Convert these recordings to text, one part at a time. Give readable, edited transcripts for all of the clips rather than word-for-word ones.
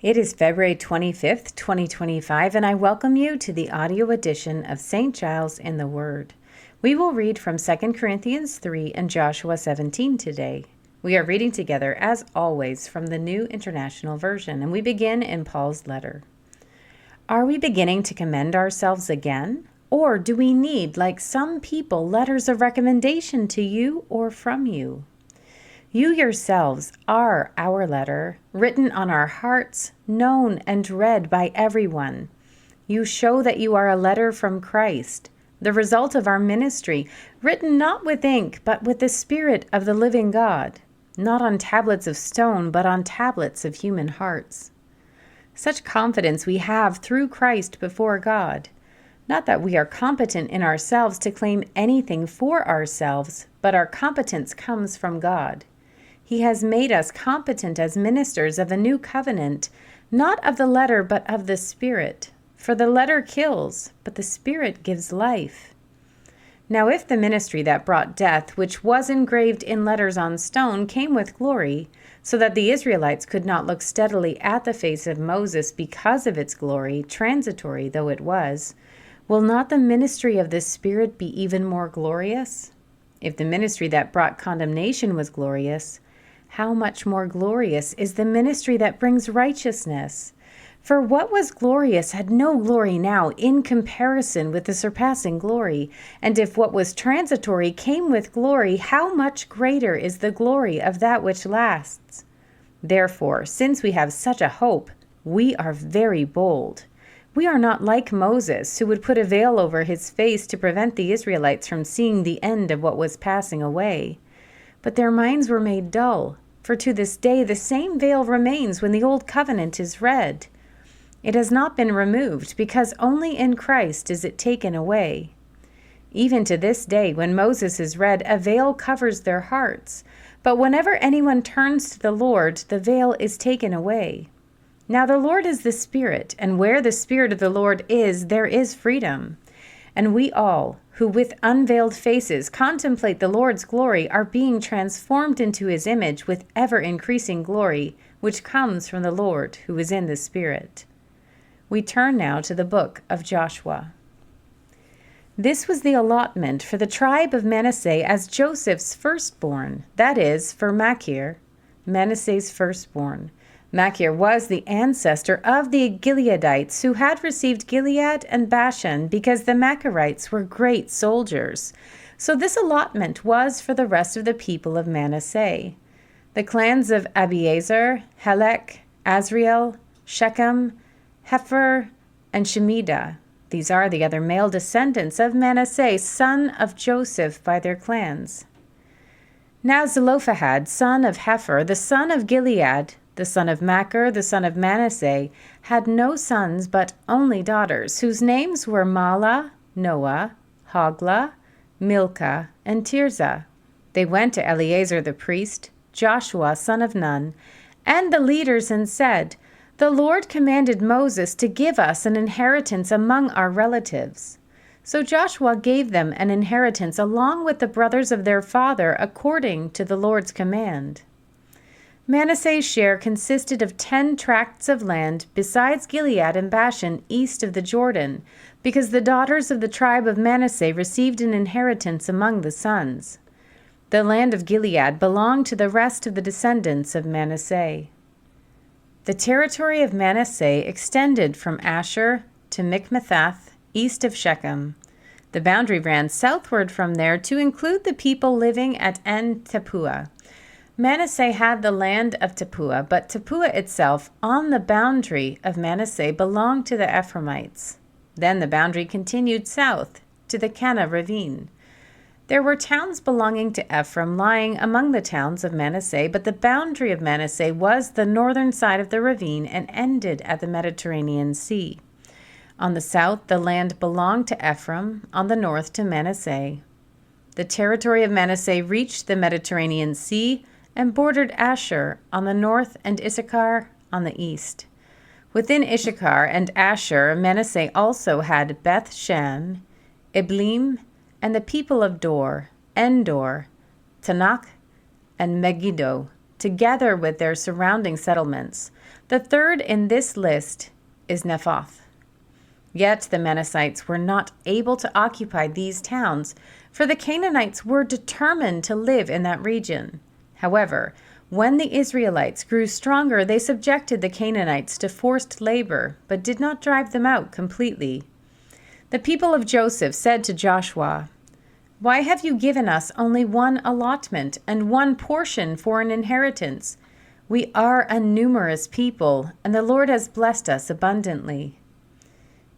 It is February 25th, 2025, and I welcome you to the audio edition of St. Giles in the Word. We will read from 2 Corinthians 3 and Joshua 17 today. We are reading together, as always, from the New International Version, and we begin in Paul's letter. Are we beginning to commend ourselves again? Or do we need, like some people, letters of recommendation to you or from you? You yourselves are our letter, written on our hearts, known and read by everyone. You show that you are a letter from Christ, the result of our ministry, written not with ink, but with the Spirit of the living God, not on tablets of stone, but on tablets of human hearts. Such confidence we have through Christ before God. Not that we are competent in ourselves to claim anything for ourselves, but our competence comes from God. He has made us competent as ministers of a new covenant, not of the letter, but of the Spirit. For the letter kills, but the Spirit gives life. Now if the ministry that brought death, which was engraved in letters on stone, came with glory, so that the Israelites could not look steadily at the face of Moses because of its glory, transitory though it was, will not the ministry of the Spirit be even more glorious? If the ministry that brought condemnation was glorious, how much more glorious is the ministry that brings righteousness? For what was glorious had no glory now in comparison with the surpassing glory. And if what was transitory came with glory, how much greater is the glory of that which lasts? Therefore, since we have such a hope, we are very bold. We are not like Moses, who would put a veil over his face to prevent the Israelites from seeing the end of what was passing away. But their minds were made dull. For to this day the same veil remains when the Old Covenant is read. It has not been removed, because only in Christ is it taken away. Even to this day, when Moses is read, a veil covers their hearts. But whenever anyone turns to the Lord, the veil is taken away. Now the Lord is the Spirit, and where the Spirit of the Lord is, there is freedom. And we all, who with unveiled faces contemplate the Lord's glory, are being transformed into his image with ever-increasing glory, which comes from the Lord who is in the Spirit. We turn now to the book of Joshua. This was the allotment for the tribe of Manasseh as Joseph's firstborn, that is, for Machir, Manasseh's firstborn. Machir was the ancestor of the Gileadites who had received Gilead and Bashan because the Machirites were great soldiers. So this allotment was for the rest of the people of Manasseh. The clans of Abiezer, Helek, Azriel, Shechem, Hepher, and Shemida. These are the other male descendants of Manasseh, son of Joseph, by their clans. Now Zelophehad, son of Hepher, the son of Gilead, the son of Machir, the son of Manasseh, had no sons but only daughters, whose names were Mahlah, Noah, Hoglah, Milcah, and Tirzah. They went to Eleazar the priest, Joshua, son of Nun, and the leaders and said, "The Lord commanded Moses to give us an inheritance among our relatives." So Joshua gave them an inheritance along with the brothers of their father according to the Lord's command. Manasseh's share consisted of 10 tracts of land besides Gilead and Bashan east of the Jordan, because the daughters of the tribe of Manasseh received an inheritance among the sons. The land of Gilead belonged to the rest of the descendants of Manasseh. The territory of Manasseh extended from Asher to Michmethath, east of Shechem. The boundary ran southward from there to include the people living at En-Tappuah. Manasseh had the land of Tappuah, but Tappuah itself, on the boundary of Manasseh, belonged to the Ephraimites. Then the boundary continued south to the Kana ravine. There were towns belonging to Ephraim lying among the towns of Manasseh, but the boundary of Manasseh was the northern side of the ravine and ended at the Mediterranean Sea. On the south, the land belonged to Ephraim, on the north to Manasseh. The territory of Manasseh reached the Mediterranean Sea and bordered Asher on the north and Issachar on the east. Within Issachar and Asher, Manasseh also had Beth-shan, Iblim, and the people of Dor, Endor, Tanakh, and Megiddo, together with their surrounding settlements. The third in this list is Nephoth. Yet the Manassites were not able to occupy these towns, for the Canaanites were determined to live in that region. However, when the Israelites grew stronger, they subjected the Canaanites to forced labor, but did not drive them out completely. The people of Joseph said to Joshua, "Why have you given us only one allotment and one portion for an inheritance? We are a numerous people, and the Lord has blessed us abundantly."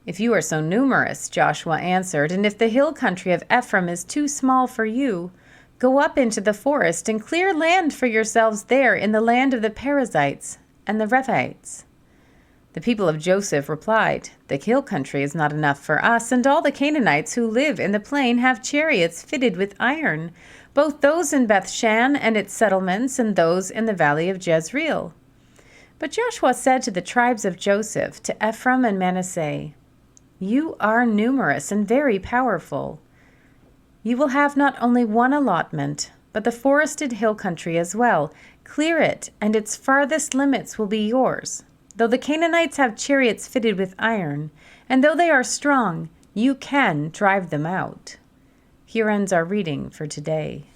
"If you are so numerous," Joshua answered, "and if the hill country of Ephraim is too small for you, go up into the forest and clear land for yourselves there in the land of the Perizzites and the Rephites." The people of Joseph replied, "The hill country is not enough for us, and all the Canaanites who live in the plain have chariots fitted with iron, both those in Bethshan and its settlements and those in the valley of Jezreel." But Joshua said to the tribes of Joseph, to Ephraim and Manasseh, "You are numerous and very powerful. You will have not only one allotment, but the forested hill country as well. Clear it, and its farthest limits will be yours. Though the Canaanites have chariots fitted with iron, and though they are strong, you can drive them out." Here ends our reading for today.